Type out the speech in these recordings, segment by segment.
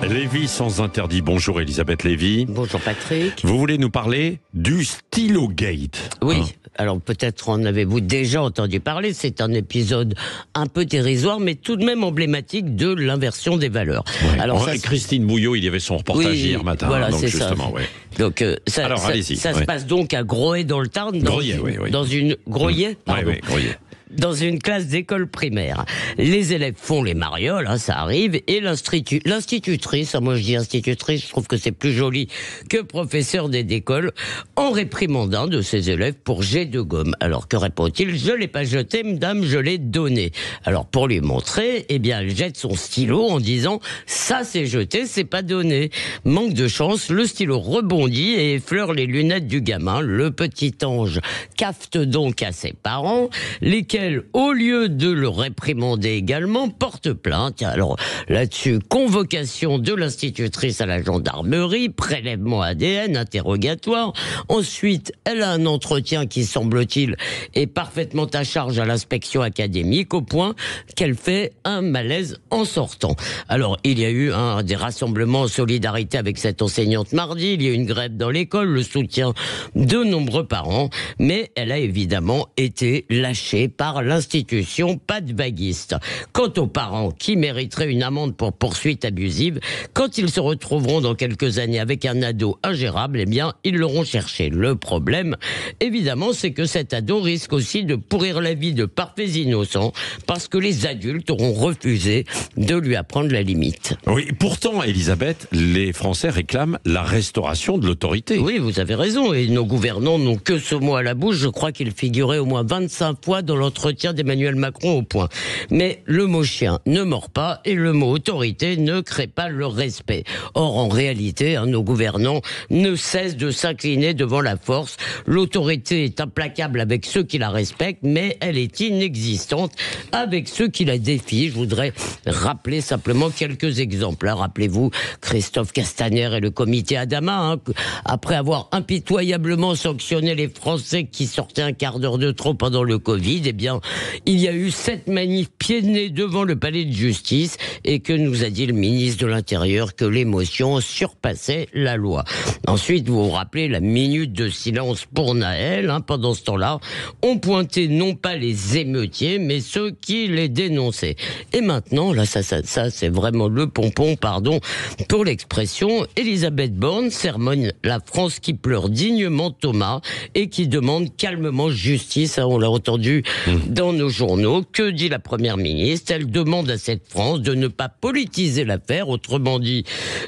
Lévy sans interdit. Bonjour Elisabeth Lévy. Bonjour Patrick. Vous voulez nous parler du Stylogate? Oui, alors peut-être en avez-vous déjà entendu parler. C'est un épisode un peu dérisoire, mais tout de même emblématique de l'inversion des valeurs. Ouais. Alors Christine Bouillot, il y avait son reportage hier matin. Voilà, donc c'est justement, ça. ouais. Donc ça se passe donc à Groët dans le Tarn, dans une Groyet, pardon. Oui, Groyet. Dans une classe d'école primaire. Les élèves font les marioles, ça arrive, et l'institutrice, moi je dis institutrice, je trouve que c'est plus joli que professeur d'école, en réprimande un de ses élèves pour jet de gomme. Alors que répond-il? Je l'ai pas jeté, madame, je l'ai donné. Alors pour lui montrer, eh bien elle jette son stylo en disant ça c'est jeté, c'est pas donné. Manque de chance, le stylo rebondit et effleure les lunettes du gamin. Le petit ange cafte donc à ses parents, lesquels, au lieu de le réprimander également, porte plainte. Alors là-dessus, convocation de l'institutrice à la gendarmerie, prélèvement ADN, interrogatoire. Ensuite, elle a un entretien qui, semble-t-il, est parfaitement à charge à l'inspection académique, au point qu'elle fait un malaise en sortant. Alors, il y a eu des rassemblements en solidarité avec cette enseignante mardi, il y a eu une grève dans l'école, le soutien de nombreux parents, mais elle a évidemment été lâchée par l'institution, pas de vaguiste. Quant aux parents qui mériteraient une amende pour poursuite abusive, quand ils se retrouveront dans quelques années avec un ado ingérable, eh bien, ils l'auront cherché. Le problème, évidemment, c'est que cet ado risque aussi de pourrir la vie de parfaits innocents parce que les adultes auront refusé de lui apprendre la limite. Oui, pourtant, Elisabeth, les Français réclament la restauration de l'autorité. Oui, vous avez raison, et nos gouvernants n'ont que ce mot à la bouche. Je crois qu'il figurait au moins 25 fois dans l'entretien d'Emmanuel Macron au point. Mais le mot chien ne mord pas et le mot autorité ne crée pas le respect. Or, en réalité, nos gouvernants ne cessent de s'incliner devant la force. L'autorité est implacable avec ceux qui la respectent, mais elle est inexistante avec ceux qui la défient. Je voudrais rappeler simplement quelques exemples. Rappelez-vous Christophe Castaner et le comité Adama, après avoir impitoyablement sanctionné les Français qui sortaient un quart d'heure de trop pendant le Covid, eh bien, il y a eu 7 manifs pieds de nez devant le palais de justice, et que nous a dit le ministre de l'Intérieur que l'émotion surpassait la loi. Ensuite, vous vous rappelez la minute de silence pour Naël, pendant ce temps-là, on pointait non pas les émeutiers, mais ceux qui les dénonçaient. Et maintenant, là, ça c'est vraiment le pompon, pardon pour l'expression. Elisabeth Borne sermonne la France qui pleure dignement Thomas et qui demande calmement justice. On l'a entendu dans nos journaux. Que dit la Première ministre? Elle demande à cette France de ne pas politiser l'affaire, autrement dit,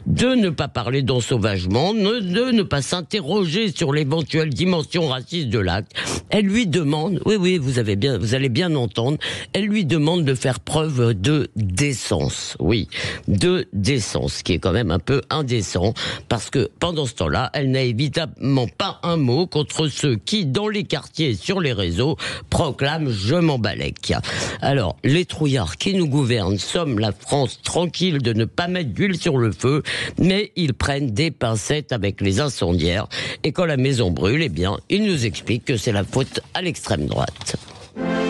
de ne pas parler d'ensauvagement, de ne pas s'interroger sur l'éventuelle dimension raciste de l'acte. Elle lui demande, oui, vous allez bien entendre, elle lui demande de faire preuve de décence. Oui, de décence, qui est quand même un peu indécent, parce que pendant ce temps-là, elle n'a évidemment pas un mot contre ceux qui, dans les quartiers et sur les réseaux, proclament « je m'en balèque ». Alors, les trouillards qui nous gouvernent somment la France tranquille de ne pas mettre d'huile sur le feu, mais ils prennent des pincettes avec les incendiaires. Et quand la maison brûle, eh bien, ils nous expliquent que c'est la faute à l'extrême droite.